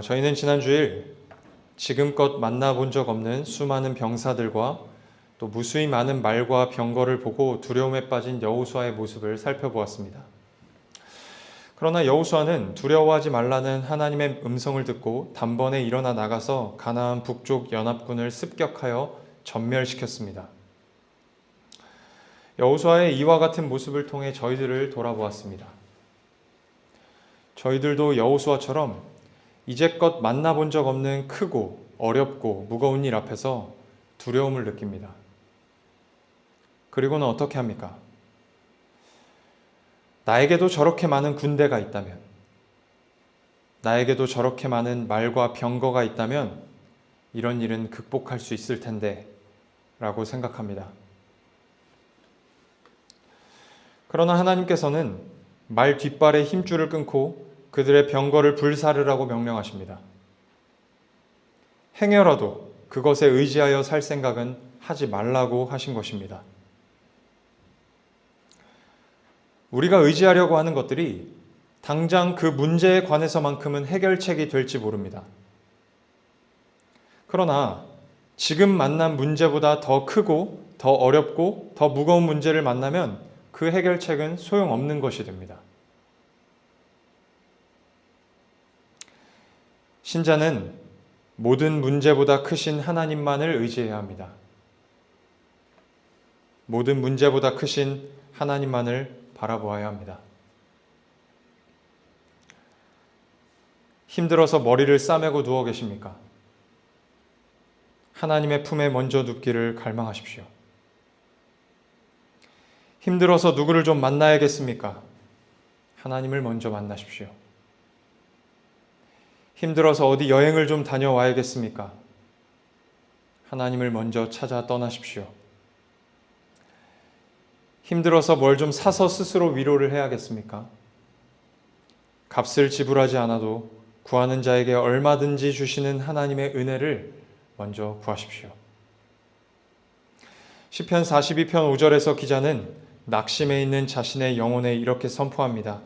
저희는 지난 주일 지금껏 만나본 적 없는 수많은 병사들과 또 무수히 많은 말과 병거를 보고 두려움에 빠진 여호수아의 모습을 살펴보았습니다. 그러나 여호수아는 두려워하지 말라는 하나님의 음성을 듣고 단번에 일어나 나가서 가나안 북쪽 연합군을 습격하여 전멸시켰습니다. 여호수아의 이와 같은 모습을 통해 저희들을 돌아보았습니다. 저희들도 여호수아처럼 이제껏 만나본 적 없는 크고 어렵고 무거운 일 앞에서 두려움을 느낍니다. 그리고는 어떻게 합니까? 나에게도 저렇게 많은 군대가 있다면, 나에게도 저렇게 많은 말과 병거가 있다면 이런 일은 극복할 수 있을 텐데 라고 생각합니다. 그러나 하나님께서는 말 뒷발의 힘줄을 끊고 그들의 병거를 불사르라고 명령하십니다. 행여라도 그것에 의지하여 살 생각은 하지 말라고 하신 것입니다. 우리가 의지하려고 하는 것들이 당장 그 문제에 관해서만큼은 해결책이 될지 모릅니다. 그러나 지금 만난 문제보다 더 크고 더 어렵고 더 무거운 문제를 만나면 그 해결책은 소용없는 것이 됩니다. 신자는 모든 문제보다 크신 하나님만을 의지해야 합니다. 모든 문제보다 크신 하나님만을 바라보아야 합니다. 힘들어서 머리를 싸매고 누워 계십니까? 하나님의 품에 먼저 눕기를 갈망하십시오. 힘들어서 누구를 좀 만나야겠습니까? 하나님을 먼저 만나십시오. 힘들어서 어디 여행을 좀 다녀와야겠습니까? 하나님을 먼저 찾아 떠나십시오. 힘들어서 뭘 좀 사서 스스로 위로를 해야겠습니까? 값을 지불하지 않아도 구하는 자에게 얼마든지 주시는 하나님의 은혜를 먼저 구하십시오. 시편 42편 5절에서 기자는 낙심해 있는 자신의 영혼에 이렇게 선포합니다.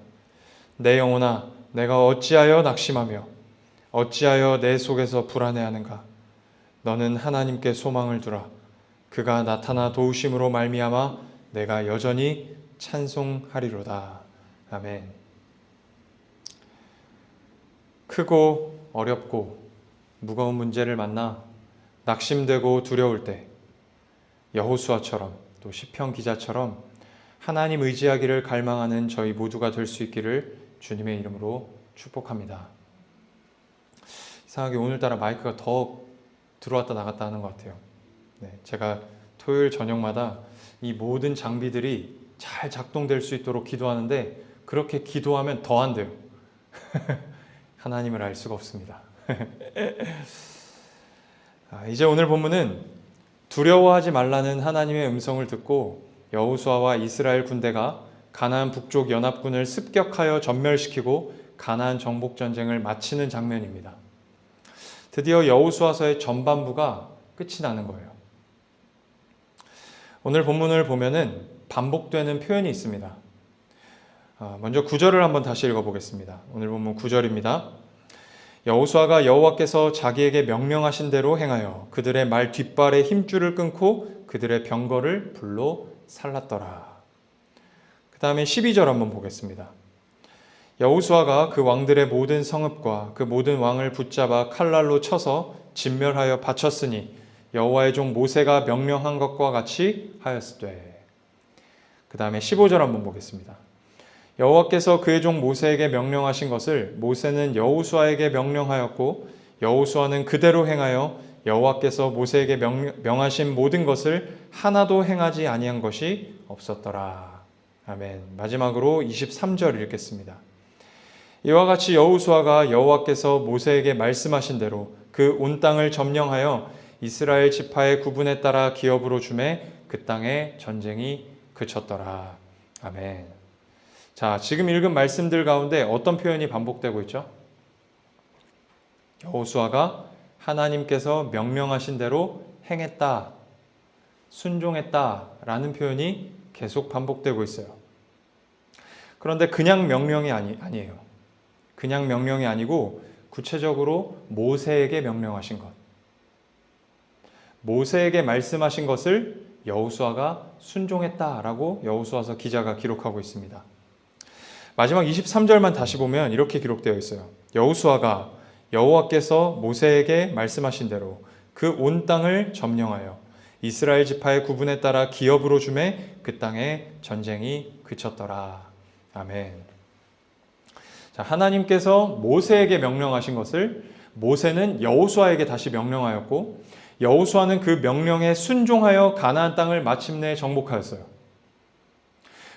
내 영혼아, 내가 어찌하여 낙심하며 어찌하여 내 속에서 불안해하는가? 너는 하나님께 소망을 두라. 그가 나타나 도우심으로 말미암아 내가 여전히 찬송하리로다. 아멘. 크고 어렵고 무거운 문제를 만나 낙심되고 두려울 때 여호수아처럼 또 시편 기자처럼 하나님 의지하기를 갈망하는 저희 모두가 될 수 있기를 주님의 이름으로 축복합니다. 이상하게 오늘따라 마이크가 더 들어왔다 나갔다 하는 것 같아요. 제가 토요일 저녁마다 이 모든 장비들이 잘 작동될 수 있도록 기도하는데 그렇게 기도하면 더 안 돼요. 하나님을 알 수가 없습니다. 이제 오늘 본문은 두려워하지 말라는 하나님의 음성을 듣고 여호수아와 이스라엘 군대가 가나안 북쪽 연합군을 습격하여 전멸시키고 가나안 정복 전쟁을 마치는 장면입니다. 드디어 여호수아서의 전반부가 끝이 나는 거예요. 오늘 본문을 보면은 반복되는 표현이 있습니다. 먼저 9절을 한번 다시 읽어보겠습니다. 오늘 본문 9절입니다. 여호수아가 여호와께서 자기에게 명령하신 대로 행하여 그들의 말 뒷발의 힘줄을 끊고 그들의 병거를 불로 살랐더라. 그 다음에 12절 한번 보겠습니다. 여호수아가 그 왕들의 모든 성읍과 그 모든 왕을 붙잡아 칼날로 쳐서 진멸하여 바쳤으니 여호와의 종 모세가 명령한 것과 같이 하였으되. 그 다음에 15절 한번 보겠습니다. 여호와께서 그의 종 모세에게 명령하신 것을 모세는 여호수아에게 명령하였고 여호수아는 그대로 행하여 여호와께서 모세에게 명하신 모든 것을 하나도 행하지 아니한 것이 없었더라. 아멘. 마지막으로 23절 읽겠습니다. 이와 같이 여호수아가 여호와께서 모세에게 말씀하신 대로 그 온 땅을 점령하여 이스라엘 지파의 구분에 따라 기업으로 주매 그 땅에 전쟁이 그쳤더라. 아멘. 자, 지금 읽은 말씀들 가운데 어떤 표현이 반복되고 있죠? 여호수아가 하나님께서 명령하신 대로 행했다, 순종했다라는 표현이 계속 반복되고 있어요. 그런데 그냥 명령이 아니에요. 그냥 명령이 아니고 구체적으로 모세에게 명령하신 것, 모세에게 말씀하신 것을 여호수아가 순종했다라고 여호수아서 기자가 기록하고 있습니다. 마지막 23절만 다시 보면 이렇게 기록되어 있어요. 여호수아가 여호와께서 모세에게 말씀하신 대로 그 온 땅을 점령하여 이스라엘 지파의 구분에 따라 기업으로 주매 그 땅에 전쟁이 그쳤더라. 아멘. 자, 하나님께서 모세에게 명령하신 것을 모세는 여호수아에게 다시 명령하였고 여호수아는 그 명령에 순종하여 가나안 땅을 마침내 정복하였어요.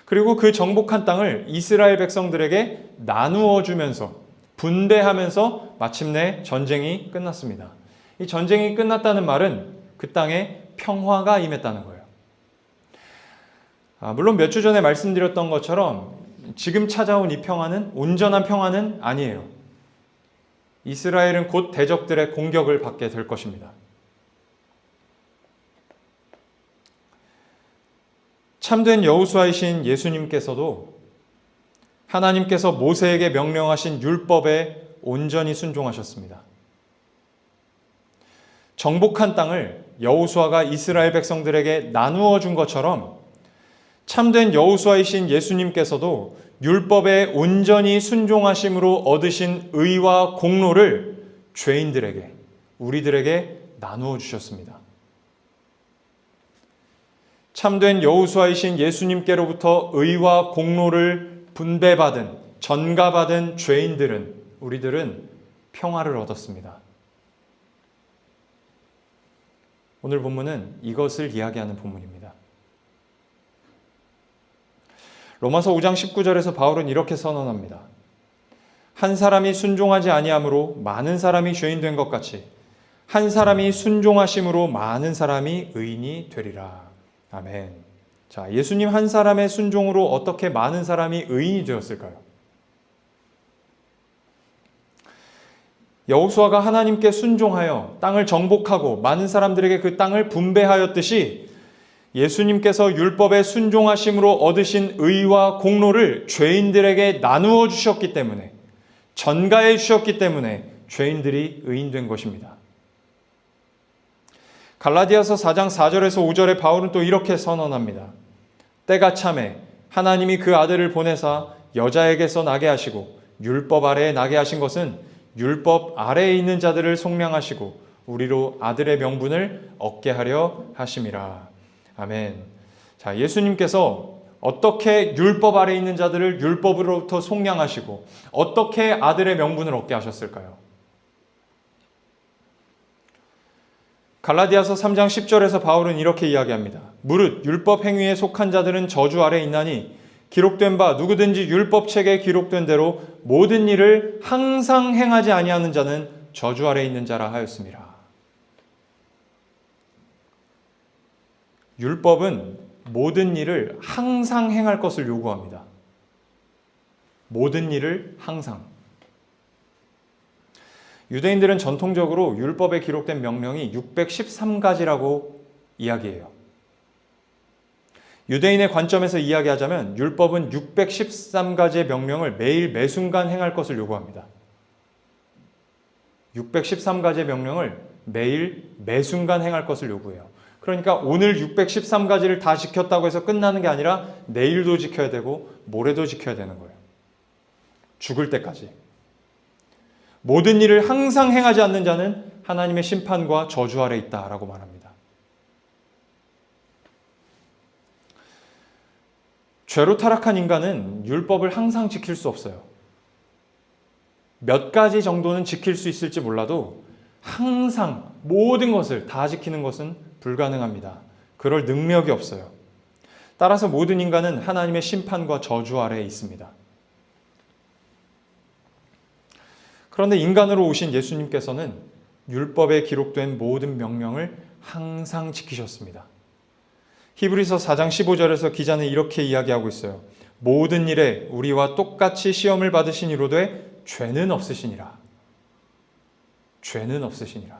그리고 그 정복한 땅을 이스라엘 백성들에게 나누어 주면서 분배하면서 마침내 전쟁이 끝났습니다. 이 전쟁이 끝났다는 말은 그 땅에 평화가 임했다는 거예요. 물론 몇 주 전에 말씀드렸던 것처럼 지금 찾아온 이 평화는 온전한 평화는 아니에요. 이스라엘은 곧 대적들의 공격을 받게 될 것입니다. 참된 여호수아이신 예수님께서도 하나님께서 모세에게 명령하신 율법에 온전히 순종하셨습니다. 정복한 땅을 여호수아가 이스라엘 백성들에게 나누어 준 것처럼 참된 여호수아이신 예수님께서도 율법에 온전히 순종하심으로 얻으신 의와 공로를 죄인들에게, 우리들에게 나누어 주셨습니다. 참된 여호수아이신 예수님께로부터 의와 공로를 분배받은, 전가받은 죄인들은, 우리들은 평화를 얻었습니다. 오늘 본문은 이것을 이야기하는 본문입니다. 로마서 5장 19절에서 바울은 이렇게 선언합니다. 한 사람이 순종하지 아니함으로 많은 사람이 죄인 된 것 같이 한 사람이 순종하심으로 많은 사람이 의인이 되리라. 아멘. 자, 예수님 한 사람의 순종으로 어떻게 많은 사람이 의인이 되었을까요? 여호수아가 하나님께 순종하여 땅을 정복하고 많은 사람들에게 그 땅을 분배하였듯이 예수님께서 율법에 순종하심으로 얻으신 의와 공로를 죄인들에게 나누어 주셨기 때문에, 전가해 주셨기 때문에 죄인들이 의인된 것입니다. 갈라디아서 4장 4절에서 5절에 바울은 또 이렇게 선언합니다. 때가 차매 하나님이 그 아들을 보내사 여자에게서 나게 하시고 율법 아래에 나게 하신 것은 율법 아래에 있는 자들을 속량하시고 우리로 아들의 명분을 얻게 하려 하심이라. 아멘. 자, 예수님께서 어떻게 율법 아래에 있는 자들을 율법으로부터 속량하시고 어떻게 아들의 명분을 얻게 하셨을까요? 갈라디아서 3장 10절에서 바울은 이렇게 이야기합니다. 무릇 율법 행위에 속한 자들은 저주 아래 있나니 기록된 바 누구든지 율법책에 기록된 대로 모든 일을 항상 행하지 아니하는 자는 저주 아래 있는 자라 하였습니다. 율법은 모든 일을 항상 행할 것을 요구합니다. 모든 일을 항상. 유대인들은 전통적으로 율법에 기록된 명령이 613가지라고 이야기해요. 유대인의 관점에서 이야기하자면 율법은 613가지의 명령을 매일 매순간 행할 것을 요구합니다. 613가지의 명령을 매일 매순간 행할 것을 요구해요. 그러니까 오늘 613가지를 다 지켰다고 해서 끝나는 게 아니라 내일도 지켜야 되고 모레도 지켜야 되는 거예요. 죽을 때까지. 모든 일을 항상 행하지 않는 자는 하나님의 심판과 저주 아래 있다라고 말합니다. 죄로 타락한 인간은 율법을 항상 지킬 수 없어요. 몇 가지 정도는 지킬 수 있을지 몰라도 항상 모든 것을 다 지키는 것은 불가능합니다. 그럴 능력이 없어요. 따라서 모든 인간은 하나님의 심판과 저주 아래에 있습니다. 그런데 인간으로 오신 예수님께서는 율법에 기록된 모든 명령을 항상 지키셨습니다. 히브리서 4장 15절에서 기자는 이렇게 이야기하고 있어요. 모든 일에 우리와 똑같이 시험을 받으신 이로되 죄는 없으시니라. 죄는 없으시니라.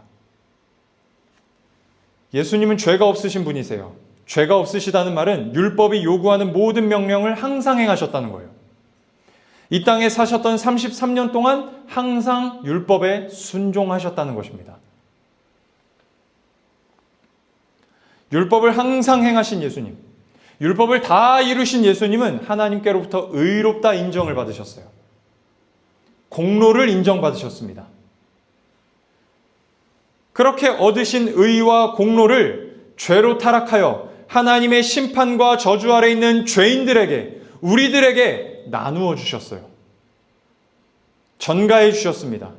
예수님은 죄가 없으신 분이세요. 죄가 없으시다는 말은 율법이 요구하는 모든 명령을 항상 행하셨다는 거예요. 이 땅에 사셨던 33년 동안 항상 율법에 순종하셨다는 것입니다. 율법을 항상 행하신 예수님, 율법을 다 이루신 예수님은 하나님께로부터 의롭다 인정을 받으셨어요. 공로를 인정받으셨습니다. 그렇게 얻으신 의와 공로를 죄로 타락하여 하나님의 심판과 저주 아래 있는 죄인들에게, 우리들에게 나누어 주셨어요. 전가해 주셨습니다.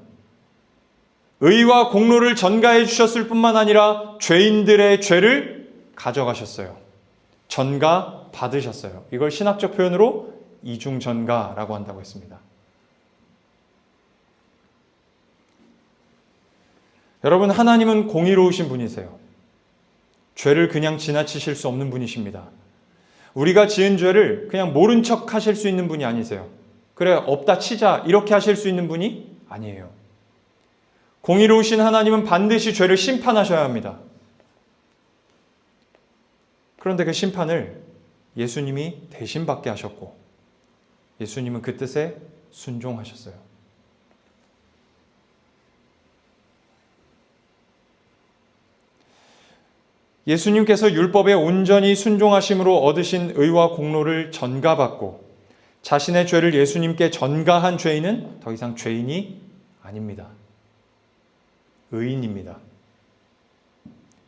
의와 공로를 전가해 주셨을 뿐만 아니라 죄인들의 죄를 가져가셨어요. 전가 받으셨어요. 이걸 신학적 표현으로 이중전가라고 한다고 했습니다. 여러분, 하나님은 공의로우신 분이세요. 죄를 그냥 지나치실 수 없는 분이십니다. 우리가 지은 죄를 그냥 모른 척 하실 수 있는 분이 아니세요. 그래, 없다 치자 이렇게 하실 수 있는 분이 아니에요. 공의로우신 하나님은 반드시 죄를 심판하셔야 합니다. 그런데 그 심판을 예수님이 대신 받게 하셨고 예수님은 그 뜻에 순종하셨어요. 예수님께서 율법에 온전히 순종하심으로 얻으신 의와 공로를 전가받고 자신의 죄를 예수님께 전가한 죄인은 더 이상 죄인이 아닙니다. 의인입니다.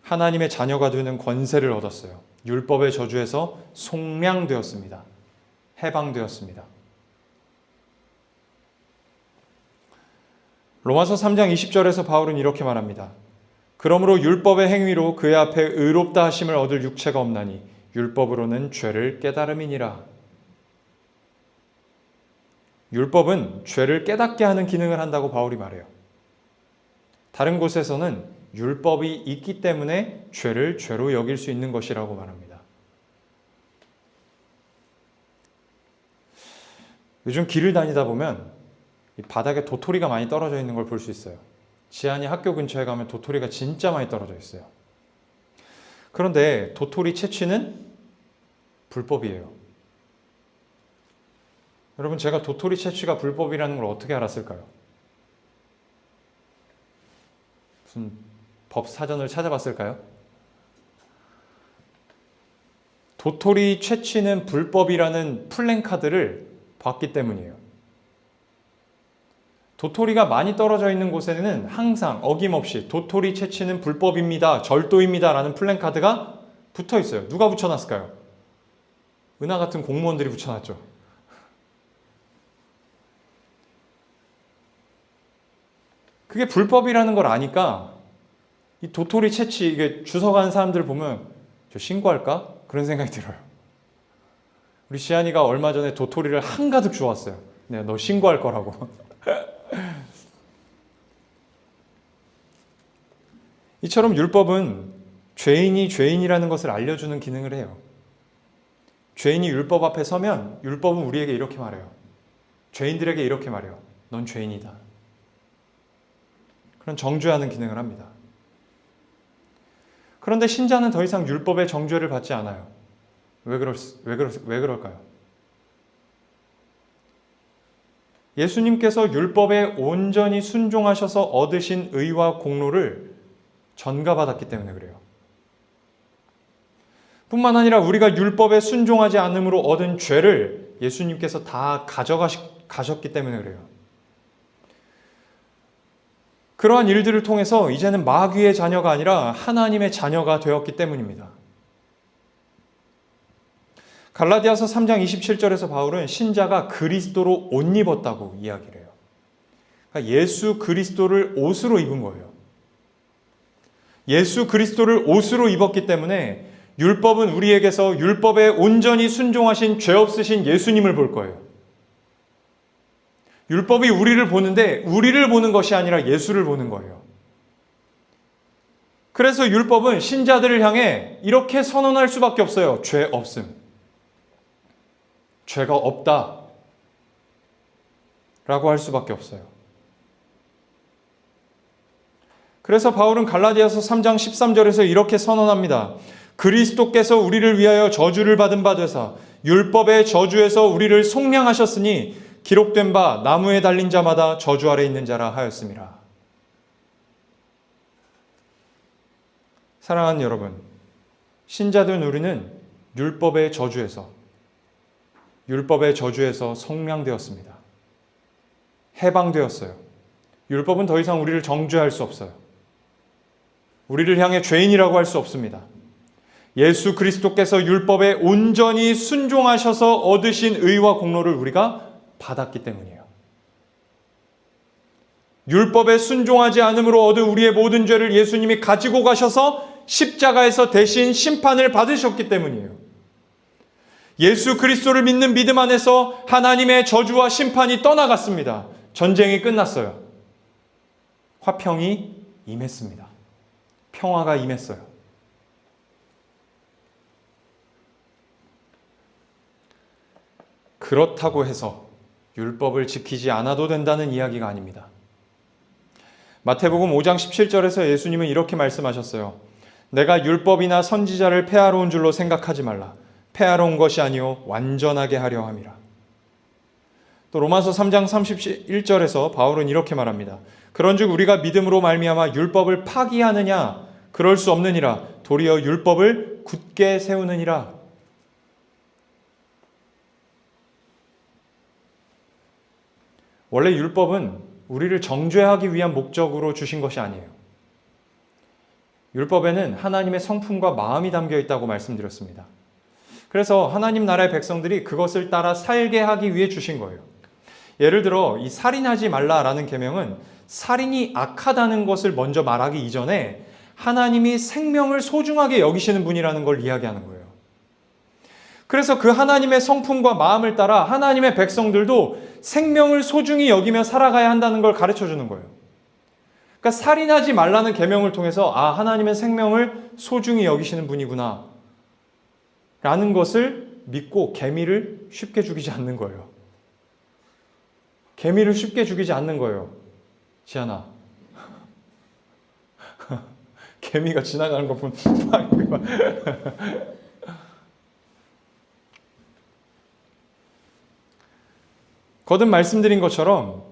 하나님의 자녀가 되는 권세를 얻었어요. 율법의 저주에서 속량되었습니다. 해방되었습니다. 로마서 3장 20절에서 바울은 이렇게 말합니다. 그러므로 율법의 행위로 그의 앞에 의롭다 하심을 얻을 육체가 없나니 율법으로는 죄를 깨달음이니라. 율법은 죄를 깨닫게 하는 기능을 한다고 바울이 말해요. 다른 곳에서는 율법이 있기 때문에 죄를 죄로 여길 수 있는 것이라고 말합니다. 요즘 길을 다니다 보면 이 바닥에 도토리가 많이 떨어져 있는 걸 볼 수 있어요. 지안이 학교 근처에 가면 도토리가 진짜 많이 떨어져 있어요. 그런데 도토리 채취는 불법이에요. 여러분, 제가 도토리 채취가 불법이라는 걸 어떻게 알았을까요? 무슨 법 사전을 찾아봤을까요? 도토리 채취는 불법이라는 플랜카드를 봤기 때문이에요. 도토리가 많이 떨어져 있는 곳에는 항상 어김없이 도토리 채취는 불법입니다, 절도입니다 라는 플랜카드가 붙어 있어요. 누가 붙여놨을까요? 은하 같은 공무원들이 붙여놨죠. 그게 불법이라는 걸 아니까 이 도토리 채취 이게 주워간 사람들 보면 저 신고할까? 그런 생각이 들어요. 우리 시안이가 얼마 전에 도토리를 한가득 주웠어요. 내가 너 신고할 거라고. 이처럼 율법은 죄인이 죄인이라는 것을 알려주는 기능을 해요. 죄인이 율법 앞에 서면 율법은 우리에게 이렇게 말해요. 죄인들에게 이렇게 말해요. 넌 죄인이다. 그런 정죄하는 기능을 합니다. 그런데 신자는 더 이상 율법의 정죄를 받지 않아요. 왜 그럴까요? 예수님께서 율법에 온전히 순종하셔서 얻으신 의와 공로를 전가받았기 때문에 그래요. 뿐만 아니라 우리가 율법에 순종하지 않음으로 얻은 죄를 예수님께서 다 가셨기 때문에 그래요. 그러한 일들을 통해서 이제는 마귀의 자녀가 아니라 하나님의 자녀가 되었기 때문입니다. 갈라디아서 3장 27절에서 바울은 신자가 그리스도로 옷 입었다고 이야기를 해요. 그러니까 예수 그리스도를 옷으로 입은 거예요. 예수 그리스도를 옷으로 입었기 때문에 율법은 우리에게서 율법에 온전히 순종하신 죄 없으신 예수님을 볼 거예요. 율법이 우리를 보는데 우리를 보는 것이 아니라 예수를 보는 거예요. 그래서 율법은 신자들을 향해 이렇게 선언할 수밖에 없어요. 죄 없음. 죄가 없다. 라고 할 수밖에 없어요. 그래서 바울은 갈라디아서 3장 13절에서 이렇게 선언합니다. 그리스도께서 우리를 위하여 저주를 받은 바 되사 율법의 저주에서 우리를 속량하셨으니 기록된 바 나무에 달린 자마다 저주 아래 있는 자라 하였음이라. 사랑하는 여러분, 신자된 우리는 율법의 저주에서 성량되었습니다. 해방되었어요. 율법은 더 이상 우리를 정죄할 수 없어요. 우리를 향해 죄인이라고 할 수 없습니다. 예수 그리스도께서 율법에 온전히 순종하셔서 얻으신 의와 공로를 우리가 받았기 때문이에요. 율법에 순종하지 않음으로 얻은 우리의 모든 죄를 예수님이 가지고 가셔서 십자가에서 대신 심판을 받으셨기 때문이에요. 예수 그리스도를 믿는 믿음 안에서 하나님의 저주와 심판이 떠나갔습니다. 전쟁이 끝났어요. 화평이 임했습니다. 평화가 임했어요. 그렇다고 해서 율법을 지키지 않아도 된다는 이야기가 아닙니다. 마태복음 5장 17절에서 예수님은 이렇게 말씀하셨어요. 내가 율법이나 선지자를 폐하러 온 줄로 생각하지 말라. 폐하러 온 것이 아니요 완전하게 하려 함이라. 또 로마서 3장 31절에서 바울은 이렇게 말합니다. 그런즉 우리가 믿음으로 말미암아 율법을 파기하느냐? 그럴 수 없느니라. 도리어 율법을 굳게 세우느니라. 원래 율법은 우리를 정죄하기 위한 목적으로 주신 것이 아니에요. 율법에는 하나님의 성품과 마음이 담겨 있다고 말씀드렸습니다. 그래서 하나님 나라의 백성들이 그것을 따라 살게 하기 위해 주신 거예요. 예를 들어 이 살인하지 말라라는 계명은 살인이 악하다는 것을 먼저 말하기 이전에 하나님이 생명을 소중하게 여기시는 분이라는 걸 이야기하는 거예요. 그래서 그 하나님의 성품과 마음을 따라 하나님의 백성들도 생명을 소중히 여기며 살아가야 한다는 걸 가르쳐 주는 거예요. 그러니까 살인하지 말라는 계명을 통해서 하나님의 생명을 소중히 여기시는 분이구나 라는 것을 믿고 개미를 쉽게 죽이지 않는 거예요. 개미를 쉽게 죽이지 않는 거예요. 지안아. 개미가 지나가는 거 보면 거듭 말씀드린 것처럼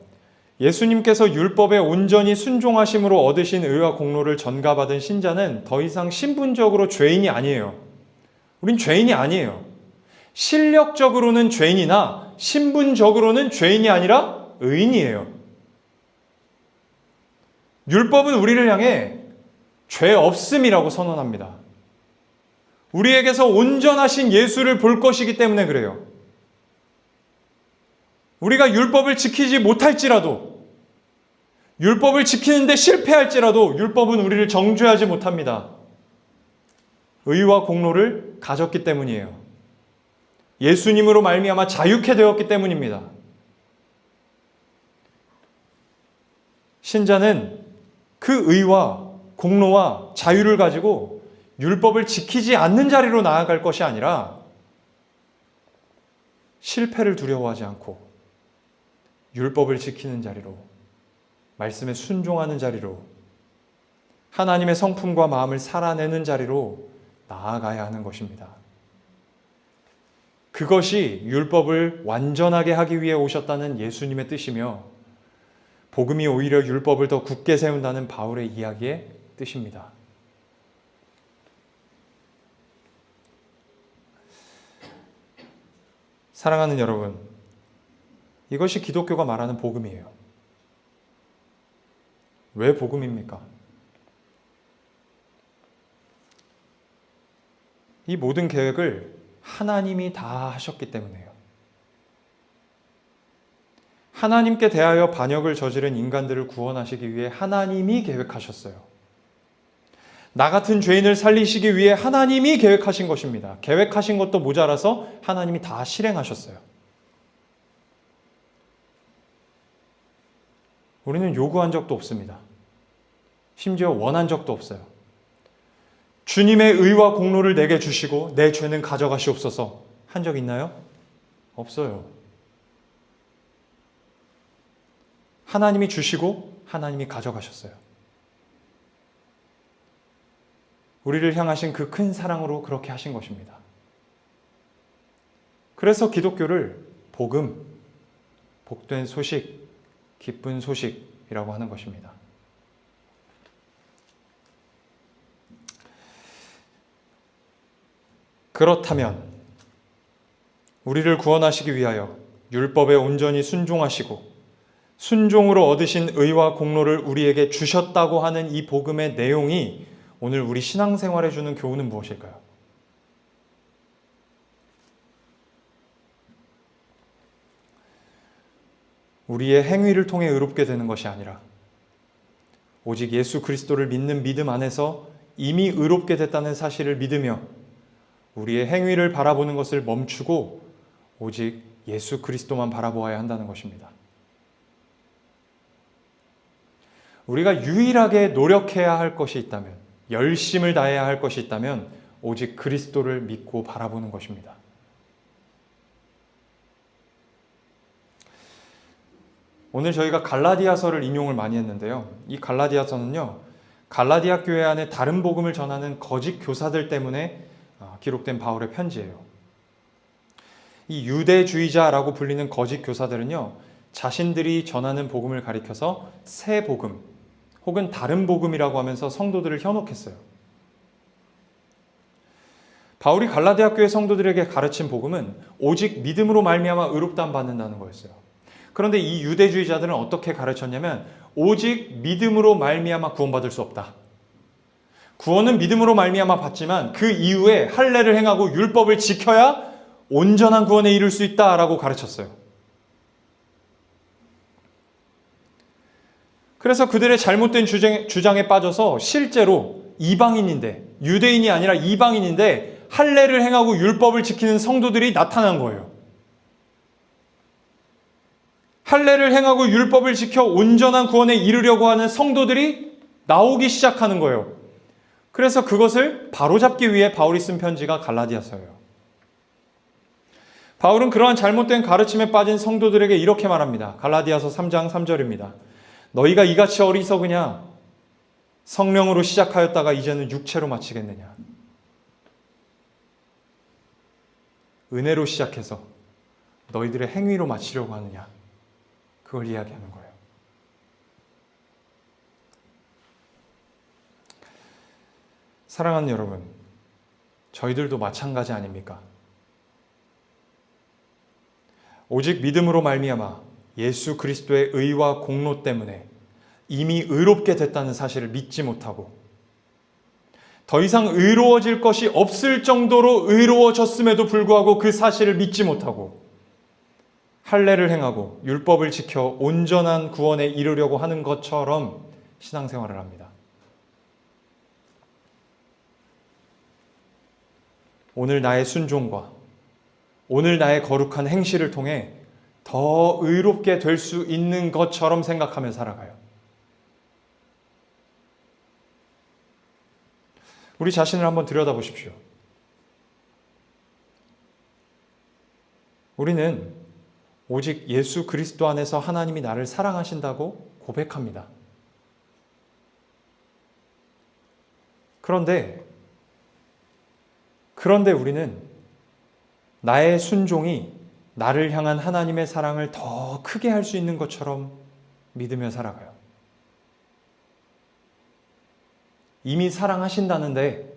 예수님께서 율법에 온전히 순종하심으로 얻으신 의와 공로를 전가받은 신자는 더 이상 신분적으로 죄인이 아니에요. 우린 죄인이 아니에요. 실력적으로는 죄인이나 신분적으로는 죄인이 아니라 의인이에요. 율법은 우리를 향해 죄 없음이라고 선언합니다. 우리에게서 온전하신 예수를 볼 것이기 때문에 그래요. 우리가 율법을 지키지 못할지라도, 율법을 지키는데 실패할지라도 율법은 우리를 정죄하지 못합니다. 의와 공로를 가졌기 때문이에요. 예수님으로 말미암아 자유케 되었기 때문입니다. 신자는 그 의와 공로와 자유를 가지고 율법을 지키지 않는 자리로 나아갈 것이 아니라 실패를 두려워하지 않고 율법을 지키는 자리로, 말씀에 순종하는 자리로, 하나님의 성품과 마음을 살아내는 자리로 나아가야 하는 것입니다. 그것이 율법을 완전하게 하기 위해 오셨다는 예수님의 뜻이며 복음이 오히려 율법을 더 굳게 세운다는 바울의 이야기의 뜻입니다. 사랑하는 여러분, 이것이 기독교가 말하는 복음이에요. 왜 복음입니까? 이 모든 계획을 하나님이 다 하셨기 때문에요. 하나님께 대하여 반역을 저지른 인간들을 구원하시기 위해 하나님이 계획하셨어요. 나 같은 죄인을 살리시기 위해 하나님이 계획하신 것입니다. 계획하신 것도 모자라서 하나님이 다 실행하셨어요. 우리는 요구한 적도 없습니다. 심지어 원한 적도 없어요. 주님의 의와 공로를 내게 주시고 내 죄는 가져가시옵소서 한 적 있나요? 없어요. 하나님이 주시고 하나님이 가져가셨어요. 우리를 향하신 그 큰 사랑으로 그렇게 하신 것입니다. 그래서 기독교를 복된 소식, 기쁜 소식이라고 하는 것입니다. 그렇다면 우리를 구원하시기 위하여 율법에 온전히 순종하시고 순종으로 얻으신 의와 공로를 우리에게 주셨다고 하는 이 복음의 내용이 오늘 우리 신앙생활에 주는 교훈은 무엇일까요? 우리의 행위를 통해 의롭게 되는 것이 아니라 오직 예수 그리스도를 믿는 믿음 안에서 이미 의롭게 됐다는 사실을 믿으며 우리의 행위를 바라보는 것을 멈추고 오직 예수 그리스도만 바라보아야 한다는 것입니다. 우리가 유일하게 노력해야 할 것이 있다면, 열심을 다해야 할 것이 있다면 오직 그리스도를 믿고 바라보는 것입니다. 오늘 저희가 갈라디아서를 인용을 많이 했는데요. 이 갈라디아서는요, 갈라디아 교회 안에 다른 복음을 전하는 거짓 교사들 때문에 기록된 바울의 편지예요. 이 유대주의자라고 불리는 거짓 교사들은요, 자신들이 전하는 복음을 가리켜서 새 복음 혹은 다른 복음이라고 하면서 성도들을 현혹했어요. 바울이 갈라디아 교회 성도들에게 가르친 복음은 오직 믿음으로 말미암아 의롭다함 받는다는 거였어요. 그런데 이 유대주의자들은 어떻게 가르쳤냐면 오직 믿음으로 말미암아 구원받을 수 없다. 구원은 믿음으로 말미암아 받지만 그 이후에 할례를 행하고 율법을 지켜야 온전한 구원에 이를 수 있다라고 가르쳤어요. 그래서 그들의 잘못된 주장에 빠져서 실제로 이방인인데, 유대인이 아니라 이방인인데 할례를 행하고 율법을 지키는 성도들이 나타난 거예요. 할례를 행하고 율법을 지켜 온전한 구원에 이르려고 하는 성도들이 나오기 시작하는 거예요. 그래서 그것을 바로잡기 위해 바울이 쓴 편지가 갈라디아서예요. 바울은 그러한 잘못된 가르침에 빠진 성도들에게 이렇게 말합니다. 갈라디아서 3장 3절입니다. 너희가 이같이 어리석으냐? 성령으로 시작하였다가 이제는 육체로 마치겠느냐? 은혜로 시작해서 너희들의 행위로 마치려고 하느냐? 그걸 이야기하는 거예요. 사랑하는 여러분, 저희들도 마찬가지 아닙니까? 오직 믿음으로 말미암아 예수 그리스도의 의와 공로 때문에 이미 의롭게 됐다는 사실을 믿지 못하고 더 이상 의로워질 것이 없을 정도로 의로워졌음에도 불구하고 그 사실을 믿지 못하고 할례를 행하고 율법을 지켜 온전한 구원에 이르려고 하는 것처럼 신앙생활을 합니다. 오늘 나의 순종과 오늘 나의 거룩한 행실을 통해 더 의롭게 될 수 있는 것처럼 생각하며 살아가요. 우리 자신을 한번 들여다보십시오. 우리는 오직 예수 그리스도 안에서 하나님이 나를 사랑하신다고 고백합니다. 그런데 우리는 나의 순종이 나를 향한 하나님의 사랑을 더 크게 할 수 있는 것처럼 믿으며 살아가요. 이미 사랑하신다는데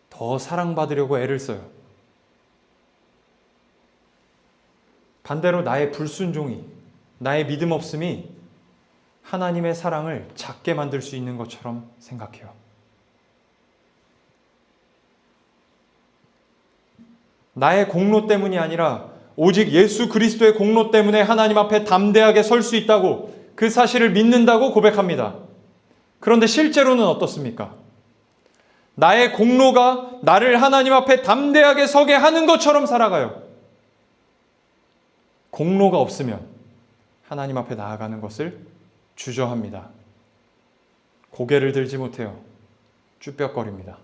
더 사랑받으려고 애를 써요. 반대로 나의 불순종이, 나의 믿음 없음이 하나님의 사랑을 작게 만들 수 있는 것처럼 생각해요. 나의 공로 때문이 아니라 오직 예수 그리스도의 공로 때문에 하나님 앞에 담대하게 설 수 있다고, 그 사실을 믿는다고 고백합니다. 그런데 실제로는 어떻습니까? 나의 공로가 나를 하나님 앞에 담대하게 서게 하는 것처럼 살아가요. 공로가 없으면 하나님 앞에 나아가는 것을 주저합니다. 고개를 들지 못해요. 쭈뼛거립니다.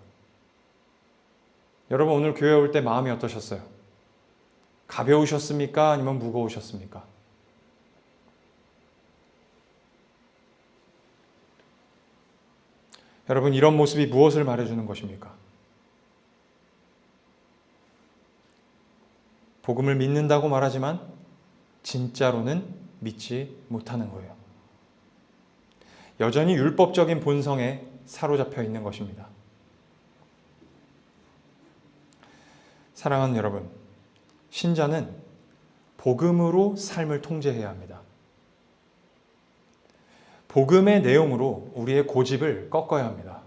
여러분, 오늘 교회 올 때 마음이 어떠셨어요? 가벼우셨습니까? 아니면 무거우셨습니까? 여러분, 이런 모습이 무엇을 말해주는 것입니까? 복음을 믿는다고 말하지만 진짜로는 믿지 못하는 거예요. 여전히 율법적인 본성에 사로잡혀 있는 것입니다. 사랑하는 여러분, 신자는 복음으로 삶을 통제해야 합니다. 복음의 내용으로 우리의 고집을 꺾어야 합니다.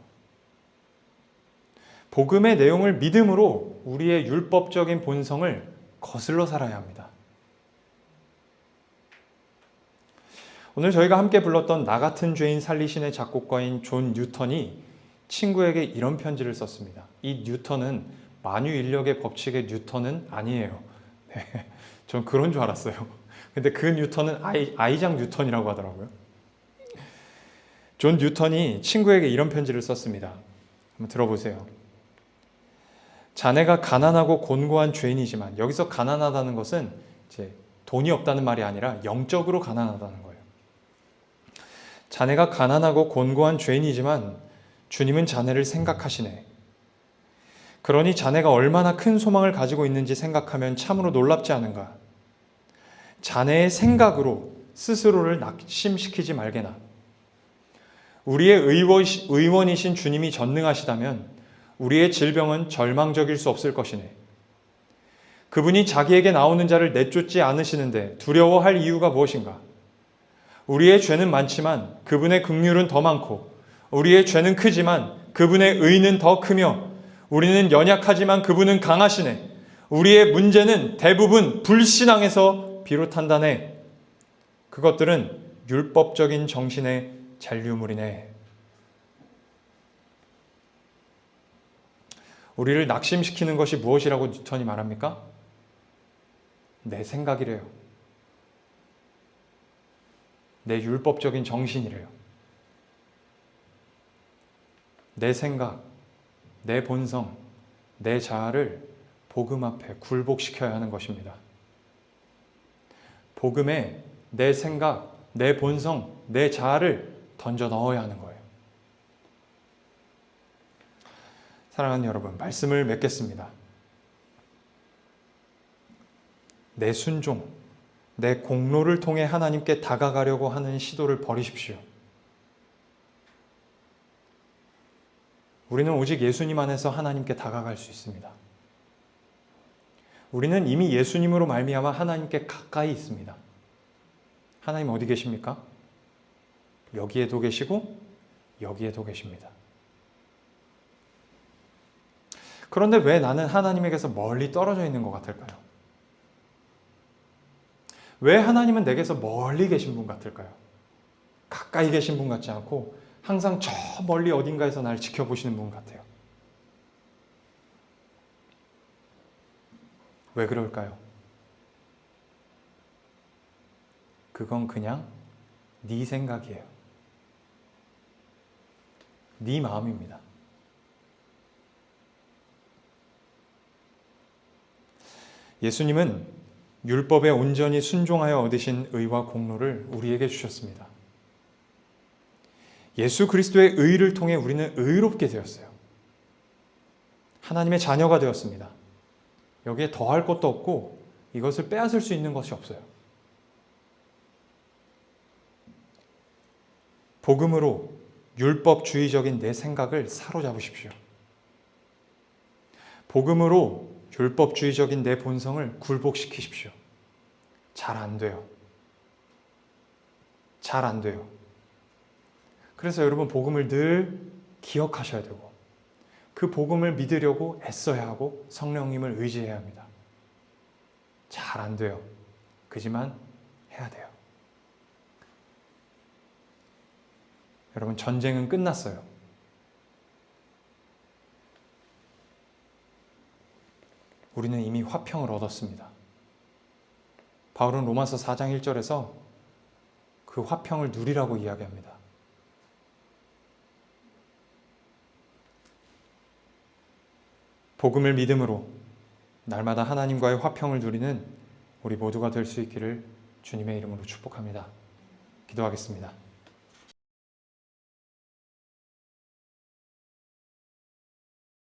복음의 내용을 믿음으로 우리의 율법적인 본성을 거슬러 살아야 합니다. 오늘 저희가 함께 불렀던 나 같은 죄인 살리신의 작곡가인 존 뉴턴이 친구에게 이런 편지를 썼습니다. 이 뉴턴은 만유인력의 법칙의 뉴턴은 아니에요. 네, 전 그런 줄 알았어요. 근데 그 뉴턴은 아이작 뉴턴이라고 하더라고요. 존 뉴턴이 친구에게 이런 편지를 썼습니다. 한번 들어보세요. 자네가 가난하고 곤고한 죄인이지만, 여기서 가난하다는 것은 이제 돈이 없다는 말이 아니라 영적으로 가난하다는 거예요. 자네가 가난하고 곤고한 죄인이지만 주님은 자네를 생각하시네. 그러니 자네가 얼마나 큰 소망을 가지고 있는지 생각하면 참으로 놀랍지 않은가. 자네의 생각으로 스스로를 낙심시키지 말게나. 우리의 의원이신 주님이 전능하시다면 우리의 질병은 절망적일 수 없을 것이네. 그분이 자기에게 나오는 자를 내쫓지 않으시는데 두려워할 이유가 무엇인가? 우리의 죄는 많지만 그분의 긍휼은 더 많고, 우리의 죄는 크지만 그분의 의는 더 크며, 우리는 연약하지만 그분은 강하시네. 우리의 문제는 대부분 불신앙에서 비롯한다네. 그것들은 율법적인 정신의 잔류물이네. 우리를 낙심시키는 것이 무엇이라고 뉴턴이 말합니까? 내 생각이래요. 내 율법적인 정신이래요. 내 생각, 내 본성, 내 자아를 복음 앞에 굴복시켜야 하는 것입니다. 복음에 내 생각, 내 본성, 내 자아를 던져 넣어야 하는 거예요. 사랑하는 여러분, 말씀을 맺겠습니다. 내 순종, 내 공로를 통해 하나님께 다가가려고 하는 시도를 버리십시오. 우리는 오직 예수님 안에서 하나님께 다가갈 수 있습니다. 우리는 이미 예수님으로 말미암아 하나님께 가까이 있습니다. 하나님 어디 계십니까? 여기에도 계시고 여기에도 계십니다. 그런데 왜 나는 하나님에게서 멀리 떨어져 있는 것 같을까요? 왜 하나님은 내게서 멀리 계신 분 같을까요? 가까이 계신 분 같지 않고 항상 저 멀리 어딘가에서 날 지켜보시는 분 같아요. 왜 그럴까요? 그건 그냥 네 생각이에요. 네 마음입니다. 예수님은 율법에 온전히 순종하여 얻으신 의와 공로를 우리에게 주셨습니다. 예수 그리스도의 의를 통해 우리는 의롭게 되었어요. 하나님의 자녀가 되었습니다. 여기에 더할 것도 없고 이것을 빼앗을 수 있는 것이 없어요. 복음으로 율법주의적인 내 생각을 사로잡으십시오. 복음으로 율법주의적인 내 본성을 굴복시키십시오. 잘 안 돼요. 잘 안 돼요. 그래서 여러분, 복음을 늘 기억하셔야 되고, 그 복음을 믿으려고 애써야 하고 성령님을 의지해야 합니다. 잘 안 돼요. 그지만 해야 돼요. 여러분, 전쟁은 끝났어요. 우리는 이미 화평을 얻었습니다. 바울은 로마서 4장 1절에서 그 화평을 누리라고 이야기합니다. 복음을 믿음으로 날마다 하나님과의 화평을 누리는 우리 모두가 될 수 있기를 주님의 이름으로 축복합니다. 기도하겠습니다.